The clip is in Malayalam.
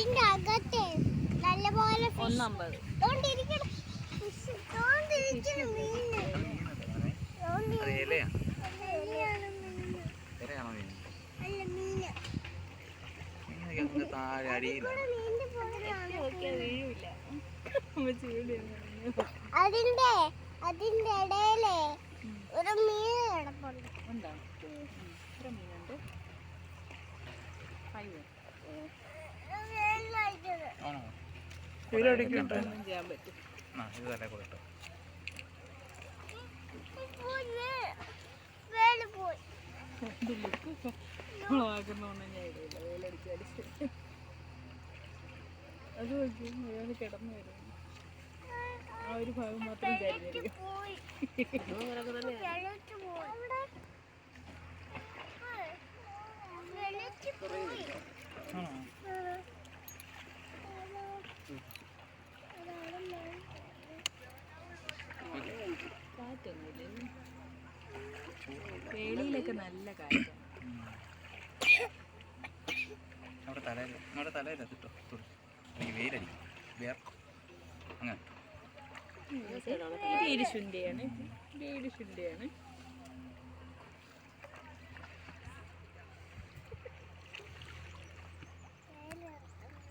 അതിന്റെ അകത്തെ നല്ലപോലെ ഒന്നമ്പത്. അതിന്റെ ഇടയിലെ ഒരു മീൻ കിടപ്പുണ്ട്. ചെയ്യാൻ പറ്റും. അത് നോക്കി അയാൾ കിടന്നു വരും. ആ ഒരു ഭാഗം മാത്രം ചരിഞ്ഞിരിക്കും. കാറ്റൊന്നുമില്ല. വേളിയിലൊക്കെ നല്ല കാറ്റാണ്. അങ്ങനെ ശുണ്ടിയാണ്.